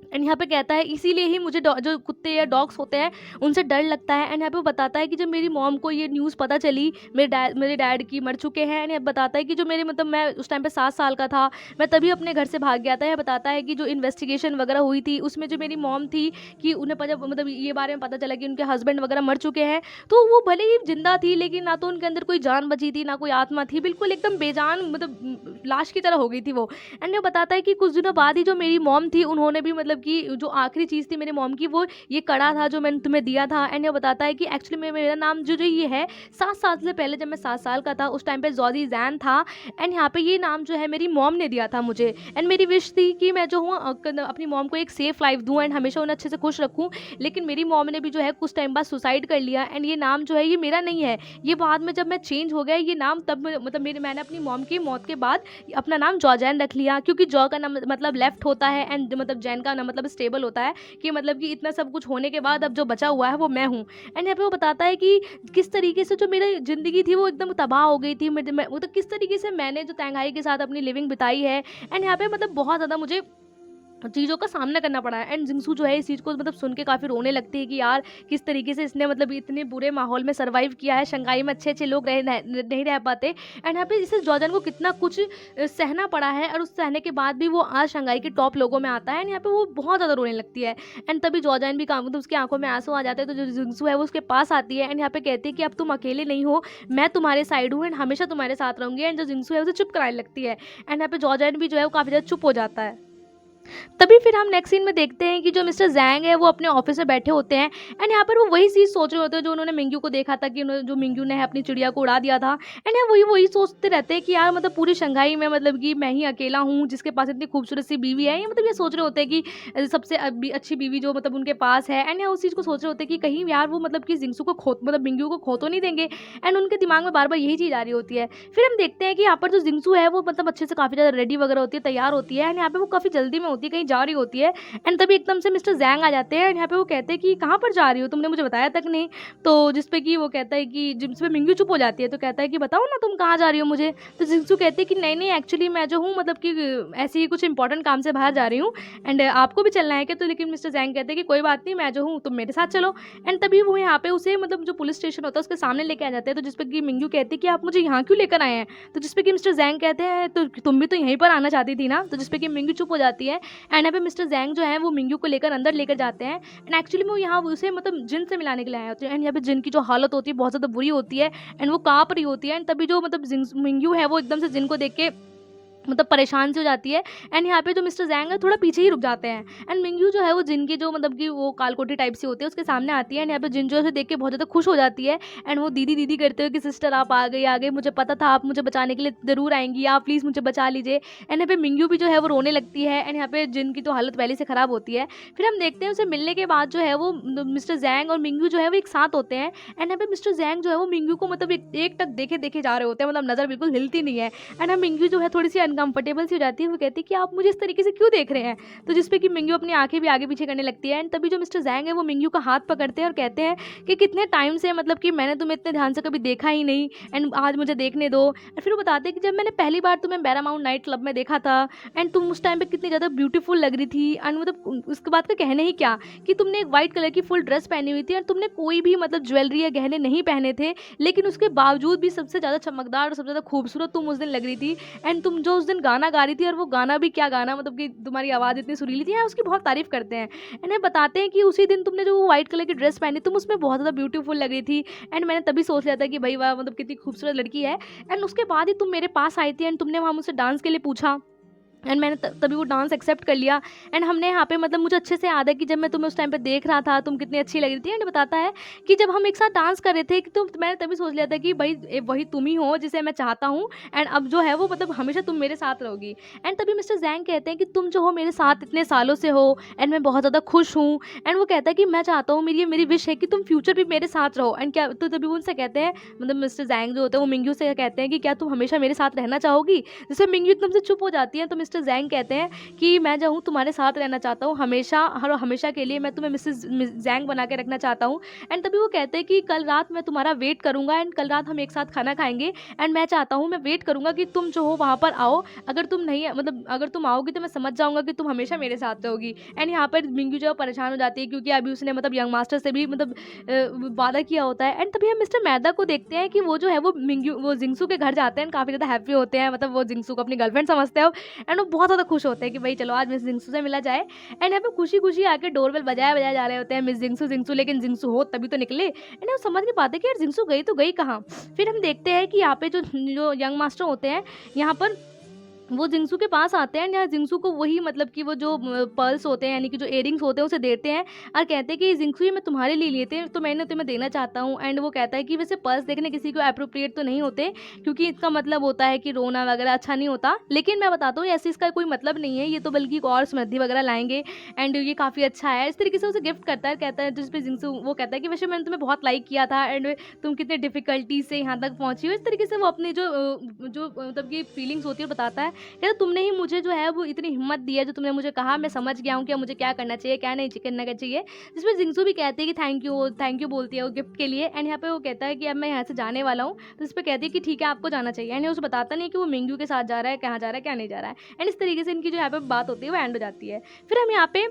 एंड यहाँ पे कहता है इसीलिए ही मुझे जो कुत्ते या डॉग्स होते हैं उनसे डर लगता है। एंड यहाँ पे वो बताता है कि जब मेरी मॉम को ये न्यूज़ पता चली मेरे डैड की मर चुके हैं। एंड यहाँ बताता है कि जो मेरे मतलब मैं उस टाइम पे 7 साल का था, मैं तभी अपने घर से भाग गया था। यह बताता है कि जो इन्वेस्टिगेशन वगैरह हुई थी उसमें जो मेरी मॉम थी कि उन्हें जब मतलब ये बारे में पता चला कि उनके हस्बैंड वगैरह मर चुके हैं, तो वो भले ही जिंदा थी लेकिन ना तो उनके अंदर कोई जान बची थी ना कोई आत्मा थी, बिल्कुल एकदम बेजान मतलब लाश की तरह हो गई थी वो। एंड ये बताता है कि कुछ दिनों बाद ही जो मेरी मॉम थी उन्होंने भी मतलब कि जो आखिरी चीज़ थी मेरे मॉम की वो ये कड़ा था जो मैंने तुम्हें दिया था। एंड ये बताता है कि एक्चुअली मेरा नाम जो ये है 7 साल से पहले जब मैं 7 साल का था उस टाइम पे जॉजी जैन था। एंड यहाँ पे ये नाम जो है मेरी मॉम ने दिया था मुझे। एंड मेरी विश थी कि मैं जो हूँ अपनी मॉम को एक सेफ लाइफ दूँ एंड हमेशा उन्हें अच्छे से खुश रखूँ, लेकिन मेरी मॉम ने भी जो है कुछ टाइम बाद सुसाइड कर लिया। एंड ये नाम जो है ये मेरा नहीं है, ये बाद में जब मैं चेंज हो गया ये नाम, तब मतलब मैंने अपनी मॉम की मौत के बाद अपना नाम जॉर्जैन रख लिया, क्योंकि जॉ का नाम मतलब लेफ्ट होता है एंड मतलब जैन का नाम मतलब स्टेबल होता है, कि मतलब कि इतना सब कुछ होने के बाद अब जो बचा हुआ है वो मैं हूँ। एंड यहाँ पे वो बताता है कि किस तरीके से जो मेरी ज़िंदगी थी वो एकदम तबाह हो गई थी, वो तो किस तरीके से मैंने जो तन्हाई के साथ अपनी लिविंग बिताई है। एंड यहाँ पे मतलब बहुत ज़्यादा मुझे चीज़ों का सामना करना पड़ा है। एंड जिंगसू जो है इस चीज़ को मतलब सुन के काफ़ी रोने लगती है कि यार किस तरीके से इसने मतलब इतने बुरे माहौल में सर्वाइव किया है, शंघाई में अच्छे अच्छे लोग नहीं रह पाते। एंड यहाँ पे इसे जॉर्जन को कितना कुछ सहना पड़ा है और उस सहने के बाद भी वो आज शंघाई के टॉप लोगों में आता है। एंड यहाँ पे वो बहुत ज़्यादा रोने लगती है। एंड तभी जॉर्जन भी काम तो उसकी आंखों में आंसू आ जाते हैं, तो जो जिंगसू है वो उसके पास आती है एंड यहाँ पे कहती है कि अब तुम अकेले नहीं हो, मैं तुम्हारे साइड हूँ एंड हमेशा तुम्हारे साथ रहूँगी। एंड जो जिंगसू है उसे चुप कराने लगती है। एंड यहाँ पे जॉर्जन भी जो है वो काफ़ी ज़्यादा चुप हो जाता है। तभी फिर हम नेक्स्ट सीन में देखते हैं कि जो मिस्टर जैंग है वो अपने ऑफिस में बैठे होते हैं एंड यहाँ पर वो वही चीज़ सोच रहे होते हैं जो उन्होंने मिंग्यू को देखा था कि जो मिंग्यू ने अपनी चिड़िया को उड़ा दिया था। एंड यहाँ वही वही सोचते रहते हैं कि यार मतलब पूरी शंघाई में मतलब कि मैं ही अकेला हूँ जिसके पास इतनी खूबसूरत सी बीवी है। ये मतलब ये सोच रहे होते हैं कि सबसे अच्छी बीवी जो मतलब उनके पास है। एंड यहाँ उस चीज़ को सोच रहे होते हैं कि कहीं यार वो मतलब कि जिंगसू को खो मतलब मिंग्यू को खो तो नहीं देंगे। एंड उनके दिमाग में बार बार यही चीज़ आ रही होती है। फिर हम देखते हैं कि यहाँ पर जो जिंगसू है वो मतलब अच्छे से काफ़ी ज़्यादा रेडी वगैरह होती है, तैयार होती है। एंड यहाँ पे वो काफ़ी जल्दी में होती है, कहीं जा रही होती है। एंड तभी एकदम से मिस्टर जैंग आ जाते हैं। यहाँ पे वो कहते हैं कि कहाँ पर जा रही हो, तुमने मुझे बताया तक नहीं। तो जिस पे कि वो कहता है कि जिस पे मिंग्यू चुप हो जाती है, तो कहता है कि बताओ ना तुम कहाँ जा रही हो मुझे। तो जिंगसू कहते हैं कि नहीं नहीं एक्चुअली मैं जो हूँ मतलब कि ऐसे ही कुछ इंपॉर्टेंट काम से बाहर जा रही हूँ एंड आपको भी चलना है क्या। तो लेकिन मिस्टर जैंग कहते हैं कि कोई बात नहीं, मैं जो हूँ तुम मेरे साथ चलो। एंड तभी वो यहाँ पे उसे मतलब जो पुलिस स्टेशन होता है उसके सामने लेके आ जाते हैं। तो जिस पे कि मिंग्यू कहती है कि आप मुझे यहाँ क्यों लेकर आए हैं। तो जिस पे कि मिस्टर जैंग कहते हैं तो तुम भी तो यहीं पर आना चाहती थी ना। तो जिस पे कि मिंग्यू चुप हो जाती है एंड यहाँ पे मिस्टर जैंग जो है वो मिंग्यू को लेकर अंदर लेकर जाते हैं। एंड एक्चुअली में वो यहाँ उसे मतलब जिन से मिलाने के लिए आए होते हैं। एंड यहाँ पे जिन की जो हालत होती है बहुत ज़्यादा बुरी होती है एंड वो काँप रही होती है। एंड तभी जो मतलब मिंग्यू है वो एकदम से जिन को देख के मतलब परेशान सी हो जाती है। एंड यहाँ पे जो मिस्टर जैंग है थोड़ा पीछे ही रुक जाते हैं। एंड मिंग्यू जो है वो जिन की जो मतलब कि वो कालकोटी टाइप सी होती है उसके सामने आती है। एंड यहाँ पे जिन जो है उसे देख के बहुत ज़्यादा खुश हो जाती है। एंड वो दीदी दीदी करते हुए कि सिस्टर आप आ गई, मुझे पता था आप मुझे बचाने के लिए ज़रूर आएंगी, आप प्लीज़ मुझे बचा लीजिए। एंड यहाँ पे मिंग्यू भी जो है वो रोने लगती है। एंड यहाँ पे जिन की तो हालत पहले से ख़राब होती है। फिर हम देखते हैं उसे मिलने के बाद जो है वो मिस्टर जैंग और मिंग्यू जो है वो एक साथ होते हैं। एंड यहाँ पे मिस्टर जैंग जो है वो मिंग्यू को मतलब एक टक देखे जा रहे होते हैं, मतलब नज़र बिल्कुल हिलती नहीं है। एंड हम मिंग्यू जो है थोड़ी सी अनकंफर्टेबल सी हो जाती है। वो कहती है कि आप मुझे इस तरीके से क्यों देख रहे हैं। तो जिसपे कि मिंग्यू अपनी आंखें भी आगे पीछे करने लगती है। एंड तभी जो मिस्टर जैंग है वो मिंग्यू का हाथ पकड़ते हैं और कहते हैं कि कितने टाइम से मतलब कि मैंने तुम्हें इतने ध्यान से कभी देखा ही नहीं एंड आज मुझे देखने दो। और फिर वो बताते हैं कि जब मैंने पहली बार तुम्हें पैरामाउंट नाइट क्लब में देखा था एंड तुम उस टाइम पे कितनी ज़्यादा ब्यूटीफुल लग रही थी। एंड मतलब उसके बाद का कहने ही क्या कि तुमने एक वाइट कलर की फुल ड्रेस पहनी हुई थी और तुमने कोई भी मतलब ज्वेलरी या गहने नहीं पहने थे, लेकिन उसके बावजूद भी सबसे ज़्यादा चमकदार और सबसे ज़्यादा खूबसूरत तुम उस दिन लग रही थी। एंड तुम जो उस दिन गाना गा रही थी, और वो गाना भी क्या गाना, मतलब कि तुम्हारी आवाज़ इतनी सुरीली थी, उसकी बहुत तारीफ़ करते हैं। एंड बताते हैं कि उसी दिन तुमने जो व्हाइट कलर की ड्रेस पहनी तुम उसमें बहुत ज़्यादा ब्यूटीफुल लग रही थी। एंड मैंने तभी सोच लिया था कि भाई वाह, मतलब कितनी खूबसूरत लड़की है। एंड उसके बाद ही तुम मेरे पास आई थी एंड तुमने वहाँ मुझसे डांस के लिए पूछा एंड मैंने तभी वो डांस एक्सेप्ट कर लिया। एंड हमने यहाँ पे मतलब मुझे अच्छे से याद है कि जब मैं तुम्हें उस टाइम पे देख रहा था तुम कितनी अच्छी लग रही थी। एंड बताता है कि जब हम एक साथ डांस कर रहे थे कि तो मैंने तभी सोच लिया था कि भाई वही तुम ही हो जिसे मैं चाहता हूँ। एंड अब जो है वो मतलब हमेशा तुम मेरे साथ रहोगी। एंड तभी मिस्टर जैंग कहते हैं कि तुम जो हो मेरे साथ इतने सालों से हो एंड मैं बहुत ज़्यादा खुश हूँ। एंड वो कहता है कि मैं चाहता हूँ, मेरी विश है कि तुम फ्यूचर भी मेरे साथ रहो। एंड क्या तो तभी वो उनसे कहते हैं, मतलब मिस्टर जैंग जो होते हैं वो मिंग्यू से कहते हैं कि क्या तुम हमेशा मेरे साथ रहना चाहोगी। जिससे मिंग्यू एकदम से चुप हो जाती है। तो मिस्टर जैंग कहते हैं कि मैं जो हूँ तुम्हारे साथ रहना चाहता हूँ हमेशा, हर हमेशा के लिए मैं तुम्हें मिसेस जैंग बना के रखना चाहता हूँ। एंड तभी वो कहते हैं कि कल रात मैं तुम्हारा वेट करूँगा एंड कल रात हम एक साथ खाना खाएंगे। एंड मैं चाहता हूँ, मैं वेट करूँगा कि तुम जो हो वहाँ पर आओ। अगर तुम नहीं, मतलब अगर तुम आओगी तो मैं समझ जाऊँगा कि तुम हमेशा मेरे साथ रहोगी। एंड यहाँ पर मिंग्यू जो परेशान हो जाती है क्योंकि अभी उसने मतलब यंग मास्टर से भी मतलब वादा किया होता है। एंड तभी हम मिस्टर मैदा को देखते हैं कि वो जो है वो वो जिंगसू के घर जाते हैं, काफ़ी ज़्यादा हैप्पी होते हैं, मतलब वो जिंगसू को अपनी गर्लफ्रेंड समझते हैं एंड वो बहुत ज़्यादा खुश होते हैं कि भाई चलो आज मिस जिंगसू से मिला जाए। एंड यहाँ पे खुशी खुशी आके डोरबेल बजाए जा रहे होते हैं मिस जिंगसू जिंगसू, लेकिन जिंगसू हो तभी तो निकले। एंड वो समझ नहीं पाते कि यार जिंगसू गई तो गई कहाँ। फिर हम देखते हैं कि यहाँ पे जो यंग मास्टर होते हैं यहाँ पर वो जिंगसू के पास आते हैं। या जिंगसू को वही मतलब कि वो जो पर्ल्स होते हैं यानी कि जो इयरिंग्स होते हैं उसे देते हैं और कहते हैं कि जिंगसू ये मैं तुम्हारे लिए लिए थे तो मैंने तुम्हें देना चाहता हूँ। एंड वो कहता है कि वैसे पर्ल्स देखने किसी को अप्रोप्रिएट तो नहीं होते क्योंकि इसका मतलब होता है कि रोना वगैरह अच्छा नहीं होता, लेकिन मैं बताता हूँ ऐसे इसका कोई मतलब नहीं है, ये तो बल्कि और समृद्धि वगैरह लाएंगे एंड ये काफ़ी अच्छा है। इस तरीके से उसे गिफ्ट करता है, कहता है जिस पे जिंगसू वो कहता है कि वैसे मैंने तुम्हें बहुत लाइक किया था एंड तुम कितने डिफिकल्टी से यहाँ तक पहुँची हो। इस तरीके से वो अपनी जो मतलब की फीलिंग्स होती है बताता है। कहता तुमने ही मुझे जो है वो इतनी हिम्मत दी है, जो तुमने मुझे कहा मैं समझ गया हूँ कि मुझे क्या करना चाहिए क्या नहीं करना चाहिए। जिसमें जिंगसू भी कहते हैं कि थैंक यू बोलती है वो गिफ्ट के लिए। एंड यहाँ पे वो कहता है कि अब मैं यहाँ से जाने वाला हूँ, तो इस पर कहती है कि ठीक है आपको जाना चाहिए। एंड उसे बताता नहीं कि वो मिंग्यू के साथ जा रहा है, कहाँ जा रहा है क्या नहीं जा रहा है। एंड इस तरीके से इनकी जो यहाँ पे बात होती है वो एंड हो जाती है। फिर हम यहाँ पे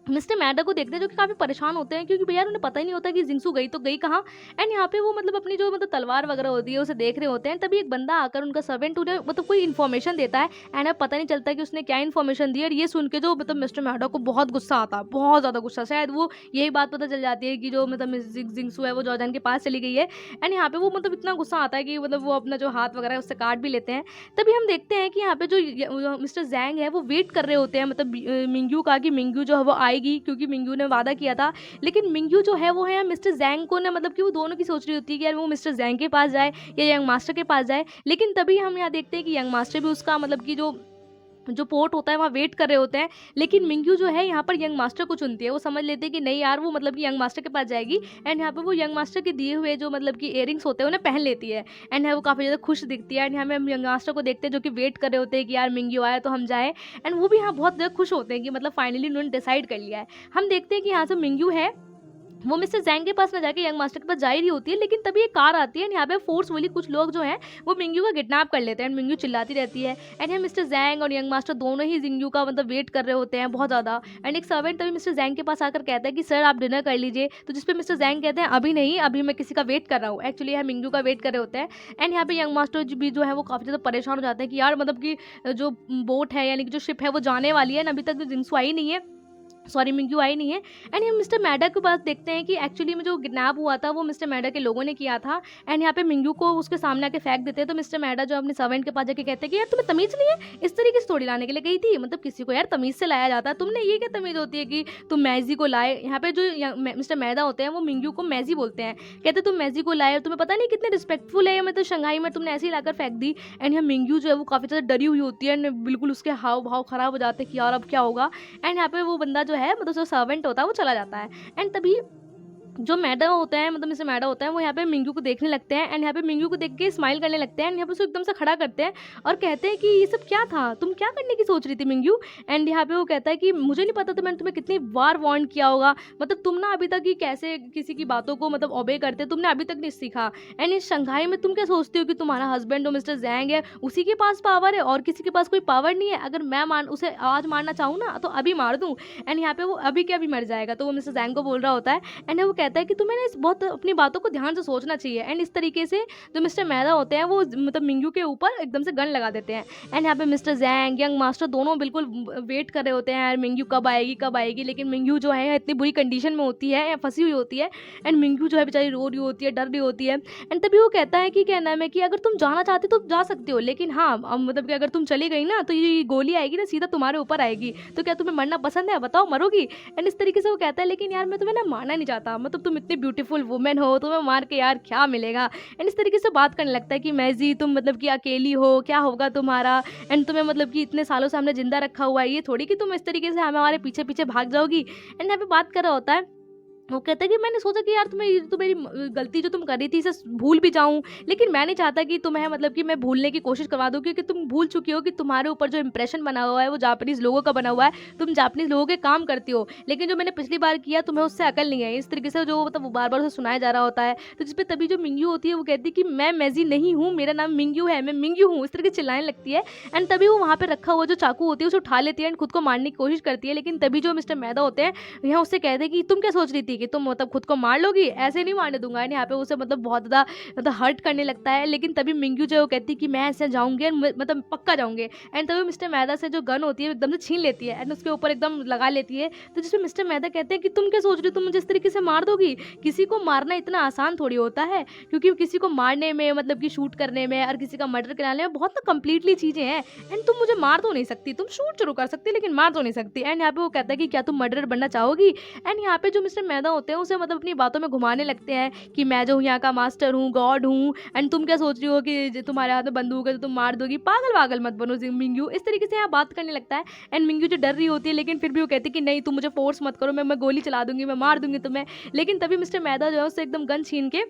मिस्टर मैडा को देखते हैं जो कि काफ़ी परेशान होते हैं क्योंकि भैया उन्हें पता ही नहीं होता कि जिंगसू गई तो गई कहाँ। एंड यहाँ पे वो मतलब अपनी जो मतलब तलवार वगैरह होती है उसे देख रहे होते हैं। तभी एक बंदा आकर उनका सर्वेंट उन्हें मतलब कोई इन्फॉर्मेशन देता है एंड अब पता नहीं चलता कि उसने क्या इन्फॉर्मेशन दी। और ये सुन के जो मतलब मिस्टर मैडा को बहुत गुस्सा आता है, बहुत ज़्यादा गुस्सा। शायद वो यही बात पता चल जाती है कि जो मतलब जिंगसू है वो जॉर्डन के पास चली गई है। एंड यहाँ पे वो मतलब इतना गुस्सा आता है कि मतलब वो अपना जो हाथ वगैरह है उससे काट भी लेते हैं। तभी हम देखते हैं कि यहाँ पे जो मिस्टर जैंग है वो वेट कर रहे होते हैं मतलब मिंग्यू का कि मिंग्यू जो है वो आएगी, क्योंकि मिंग्यू ने वादा किया था। लेकिन मिंग्यू जो है वो है मिस्टर जैंग को ना मतलब कि वो दोनों की सोच रही होती है कि यार वो मिस्टर जैंग के पास जाए या यंग मास्टर के पास जाए। लेकिन तभी हम यहाँ देखते हैं कि यंग मास्टर भी उसका मतलब कि जो पोर्ट होता है वहाँ वेट कर रहे होते हैं। लेकिन मिंग्यू जो है यहाँ पर यंग मास्टर को चुनती है, वो समझ लेते हैं कि नहीं यार वो मतलब कि यंग मास्टर के पास जाएगी। एंड यहाँ पे वो यंग मास्टर के दिए हुए जो मतलब कि इयरिंग्स होते हैं उन्हें पहन लेती है। एंड वो काफ़ी ज़्यादा खुश दिखती है। एंड यहाँ पे हम यंग मास्टर को देखते हैं जो कि वेट कर रहे होते हैं कि यार मिंग्यू आए तो हम जाएँ। एंड वो भी यहाँ बहुत ज़्यादा खुश होते हैं कि मतलब फाइनली उन्होंने डिसाइड कर लिया है। हम देखते हैं कि यहाँ से मिंग्यू है वो मिस्टर ज़ैंग के पास ना जाके यंग मास्टर के पास जा ही रही होती है, लेकिन तभी एक कार आती है एंड यहाँ पे फोर्सफुली कुछ लोग जो हैं वो मिंग्यू का किडनैप कर लेते हैं एंड मिंग्यू चिल्लाती रहती है एंड यहाँ मिस्टर ज़ैंग और यंग मास्टर दोनों ही मिंग्यू का मतलब वेट कर रहे होते हैं बहुत ज़्यादा। एंड एक सर्वेंट तभी मिस्टर ज़ैंग के पास आकर कहता है कि सर आप डिनर कर लीजिए, तो जिसपे मिस्टर ज़ैंग कहते हैं अभी नहीं, अभी मैं किसी का वेट कर रहा हूँ। एक्चुअली यहाँ मिंग्यू का वेट कर रहे होते हैं एंड यहाँ पे यंग मास्टर भी जो है वो काफ़ी ज़्यादा परेशान हो जाते हैं कि यार मतलब कि जो बोट है यानी कि जो शिप है वो जाने वाली है, अभी तक जिंसू आई नहीं है, सॉरी मिंग्यू आई नहीं है। एंड हम मिस्टर मैडा के पास देखते हैं कि एक्चुअली में जो किडनैप हुआ था वो मिस्टर मैडा के लोगों ने किया था एंड यहाँ पे मिंग्यू को उसके सामने आके फेंक देते हैं। तो मिस्टर मैडा जो अपने सर्वेंट के पास जाके कहते हैं कि यार तुम्हें तमीज़ नहीं है, इस तरीके से थोड़ी लाने के लिए गई थी, मतलब किसी को यार तमीज़ से लाया जाता है, तुमने ये क्या तमीज़ होती है कि तुम मैजी को लाए। यहाँ पे जो मिस्टर मैडा होते हैं वो मिंग्यू को मैजी बोलते हैं, कहते तुम मैजी को लाए और तुम्हें पता नहीं कितने रिस्पेक्टफुल है, मतलब शंघाई में तुमने ऐसे ही लाकर फेंक दी। एंड यहाँ मिंग्यू जो है वो काफ़ी ज़्यादा डरी हुई होती है एंड बिल्कुल उसके हाव भाव खराब हो जाते हैं कि यार अब क्या होगा। एंड यहाँ पे वो बंदा जो है मतलब जो सर्वेंट होता है वो चला जाता है एंड तभी जो मैडा होता है मतलब मिस्टर मैडा होता है वो यहाँ पे मिंग्यू को देखने लगते हैं एंड यहाँ पे मिंग्यू को देख के स्माइल करने लगते हैं एंड यहाँ पे उसको एकदम से खड़ा करते हैं और कहते हैं कि ये सब क्या था, तुम क्या करने की सोच रही थी मिंग्यू। एंड यहाँ पे वो कहता है कि मुझे नहीं पता था, मैंने तुम्हें कितनी बार वार्न किया होगा, मतलब तुम ना अभी तक ही कैसे किसी की बातों को मतलब ओबे करते, तुमने अभी तक नहीं सीखा। एंड इस शंघाई में तुम क्या सोचते हो कि तुम्हारा हस्बैंड जो मिस्टर ज़ैंग है उसी के पास पावर है और किसी के पास कोई पावर नहीं है, अगर मैं उसे आज मारना चाहूँ ना तो अभी मार दूँ। एंड यहाँ पे वो अभी क्या भी मर जाएगा, तो वो मिस्टर ज़ैंग को बोल रहा होता है एंड वो कहता है कि तुम्हें ना बहुत अपनी बातों को ध्यान से सोचना चाहिए। एंड इस तरीके से जो मिस्टर मैदा होते हैं वो मतलब मिंग्यू के ऊपर एकदम से गन लगा देते हैं एंड यहाँ पे मिस्टर ज़ैंग यंग मास्टर दोनों बिल्कुल वेट कर रहे होते हैं यार मिंग्यू कब आएगी, लेकिन मिंग्यू जो है इतनी बुरी कंडीशन में होती है या फंसी हुई होती है एंड मिंग्यू जो है बेचारी रो रही होती है, डर रही होती है। एंड तभी वो कहता है कि क्या नाम है कि अगर तुम जाना चाहते तो जा सकते हो, लेकिन हाँ मतलब कि अगर तुम चली गई ना तो ये गोली आएगी ना सीधा तुम्हारे ऊपर आएगी, तो क्या तुम्हें मरना पसंद है, बताओ मरोगी। एंड इस तरीके से वो कहता है लेकिन यार मैं तुम्हें ना मारना नहीं चाहता, मतलब तुम इतनी ब्यूटीफुल वुमेन हो, तुम्हें मार के यार क्या मिलेगा। एंड इस तरीके से बात करने लगता है कि मैजी तुम मतलब कि अकेली हो, क्या होगा तुम्हारा, एंड तुम्हें मतलब कि इतने सालों से हमने जिंदा रखा हुआ है, ये थोड़ी कि तुम इस तरीके से हमारे पीछे पीछे भाग जाओगी। एंड यहाँ पे बात कर रहा होता है, वो कहता है कि मैंने सोचा कि यार तुम्हें मेरी गलती जो तुम कर रही थी इसे भूल भी जाऊं, लेकिन मैं नहीं चाहता कि तुम्हें मतलब कि मैं भूलने की कोशिश करवा दूं, क्योंकि तुम भूल चुकी हो कि तुम्हारे ऊपर जो इंप्रेशन बना हुआ है वो जापानीज़ लोगों का बना हुआ है, तुम जापानीज़ लोगों के काम करती हो, लेकिन जो मैंने पिछली बार किया तुम्हें उससे अकल नहीं है। इस तरीके से जो मतलब बार बार उसे सुनाया जा रहा होता है, तो जिसपे तभी जो मिंग्यू होती है वो कहती है कि मैं मैजी नहीं हूँ, मेरा नाम मिंग्यू है, मैं मिंग्यू हूँ, इस तरीके से चिल्लाने लगती है। एंड तभी वो वहाँ पर रखा हुआ जो चाकू होती है उसे उठा लेती है एंड खुद को मारने की कोशिश करती है, लेकिन तभी जो मिस्टर मैदा होते हैं यहाँ उससे कहते हैं कि तुम क्या सोच रही थी कि तुम मतलब खुद को मार लोगी, ऐसे नहीं मारने दूंगा। एंड यहाँ पे उसे मतलब बहुत ज़्यादा मतलब हर्ट करने लगता है, लेकिन तभी मिंग्यू जो है वो कहती है कि मैं ऐसे जाऊंगी मतलब पक्का जाऊंगे। एंड तभी मिस्टर मैदा से जो गन होती है एकदम से छीन लेती है एंड उसके ऊपर एकदम लगा लेती है, तो जिसमें मिस्टर मैदा कहते हैं कि तुम क्या सोच रही हो, तुम मुझे इस तरीके से मार दोगी, किसी को मारना इतना आसान थोड़ी होता है, क्योंकि किसी को मारने में मतलब कि शूट करने में और किसी का मर्डर कराने में बहुत ना कंप्लीटली चीज़ें हैं। एंड तुम मुझे मार तो नहीं सकती, तुम शूट जरूर कर सकती लेकिन मार तो नहीं सकती। एंड यहाँ पे वो कहता है कि क्या तुम मर्डर बनना चाहोगी। एंड यहाँ पे जो मिस्टर मैदा होते हैं उसे मतलब अपनी बातों में घुमाने लगते हैं कि मैं जो यहाँ का मास्टर हूँ, गॉड हूँ, एंड तुम क्या सोच रही हो कि तुम्हारे हाथ में बंदूक है तो तुम मार दोगी, पागल पागल मत बनो मिंग्यू। इस तरीके से यहाँ बात करने लगता है एंड मिंग्यू जो डर रही होती है लेकिन फिर भी वो कहती है कि नहीं तुम मुझे फोर्स मत करो, मैं गोली चला दूंगी, मैं मार दूंगी तुम्हें। लेकिन तभी मिस्टर मैदा जो है उससे एकदम गन छीन के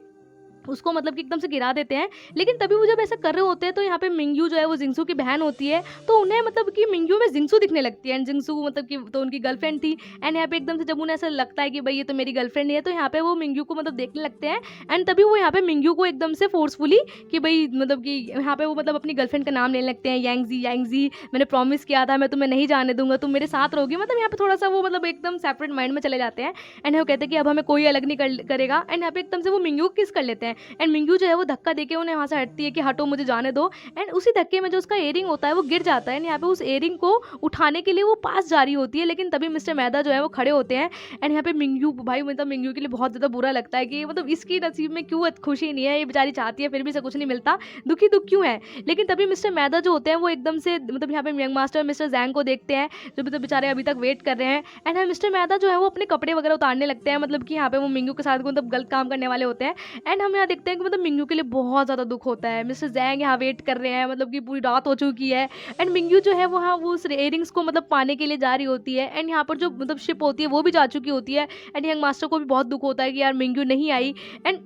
उसको मतलब कि एकदम से गिरा देते हैं। लेकिन तभी वो जब ऐसा कर रहे होते हैं तो यहाँ पे मिंग्यू जो है वो जिंगसू की बहन होती है, तो उन्हें मतलब कि मिंग्यू में जिंगसू दिखने लगती है एंड जिंगसू मतलब कि तो उनकी गर्लफ्रेंड थी। एंड यहाँ पे एकदम से जब उन्हें ऐसा लगता है कि भाई ये तो मेरी गर्लफ्रेंड ही है, तो यहाँ पे वो मिंग्यू को मतलब देखने लगते हैं एंड तभी वो यहाँ पे मिंग्यू को एकदम से फोर्सफुली कि भाई मतलब कि यहाँ पे वो मतलब अपनी गर्लफ्रेंड का नाम लेने लगते हैं, यांगजी मैंने प्रॉमिस किया था मैं तुम्हें नहीं जाने दूंगा, तुम मेरे साथ रहोगी, मतलब यहाँ पे थोड़ा सा वो मतलब एकदम सेपरेट माइंड में चले जाते हैं। एंड वो कहते हैं कि अब हमें कोई अलग नहीं करेगा। एंड यहाँ पे एकदम से वो मिंग्यू को किस कर लेते हैं एंड मिंग्यू जो है वो धक्का देके उन्हें वहाँ से हटती है कि हटो मुझे जाने दो। एंड उसी धक्के में जो उसका एयरिंग होता है वो गिर जाता है। यहाँ पे उस एयरिंग को उठाने के लिए वो पास जा रही होती है, लेकिन तभी मिस्टर मैदा जो है वो खड़े होते हैं। एंड यहाँ पे मिंग्यू भाई मतलब मिंग्यू के लिए बहुत ज़्यादा बुरा लगता है कि मतलब इसकी नसीब में क्यों खुशी नहीं है, ये बेचारी चाहती है फिर भी इसे कुछ नहीं मिलता, दुखी दुख क्यों है। लेकिन तभी मिस्टर मैदा जो होते हैं वो एकदम से मतलब यहाँ पे यंग मास्टर मिस्टर जैंग को देखते हैं जो मतलब बेचारे अभी तक वेट कर रहे हैं। एंड मिस्टर मैदा जो है वो अपने कपड़े वगैरह उतारने लगते हैं, मतलब कि यहाँ पे वो मिंग्यू के साथ मतलब गलत काम करने वाले होते हैं। एंड हम यहाँ देखते हैं कि मतलब मिंग्यू के लिए बहुत ज़्यादा दुख होता है। मिस्टर जैंग यहाँ वेट कर रहे हैं, मतलब कि पूरी रात हो चुकी है एंड मिंग्यू जो है वहाँ वो उस इयरिंग्स को मतलब पाने के लिए जा रही होती है। एंड यहाँ पर जो मतलब शिप होती है वो भी जा चुकी होती है एंड यंग मास्टर को भी बहुत दुख होता है कि यार मिंग्यू नहीं आई। एंड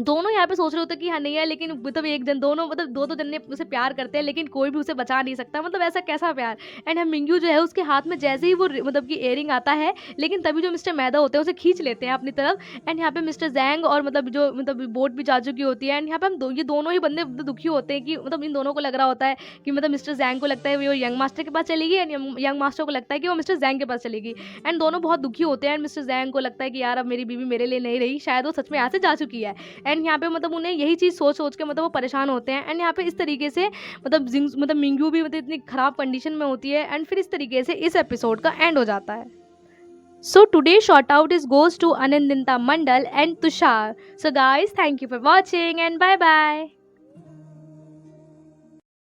दोनों यहाँ पे सोच रहे होते हैं कि हाँ नहीं है, लेकिन मतलब एक जन दोनों मतलब दो जन ने उसे प्यार करते हैं, लेकिन कोई भी उसे बचा नहीं सकता, मतलब ऐसा कैसा प्यार। एंड हम मिंगू जो है उसके हाथ में जैसे ही वो मतलब कि एयरिंग आता है, लेकिन तभी जो मिस्टर मैदा होते हैं उसे खींच लेते हैं अपनी तरफ। एंड यहाँ पे मिस्टर जैंग और मतलब जो मतलब बोट भी जा चुकी होती है। एंड यहाँ पे ये दोनों ही बंदे मतलब दुखी होते हैं कि मतलब इन दोनों को लग रहा होता है कि मतलब मिस्टर जैंग को लगता है वो यंग मास्टर के पास चलेगी, एंड यंग मास्टर को लगता है कि वो मिस्टर जैंग के पास चलेगी। एंड दोनों बहुत दुखी होते हैं। एंड मिस्टर जैंग को लगता है कि यार अब मेरी बीवी मेरे लिए नहीं रही, शायद वो सच में यहाँ से जा चुकी है। एंड यहाँ पे मतलब उन्हें यही चीज़ सोच सोच के मतलब वो परेशान होते हैं। एंड यहाँ पे इस तरीके से मतलब मिंगू भी मतलब इतनी खराब कंडीशन में होती है। एंड फिर इस तरीके से इस एपिसोड का एंड हो जाता है। So today's shout out is goes to Anandinta Mandal and Tushar. So guys, thank you for watching and bye bye.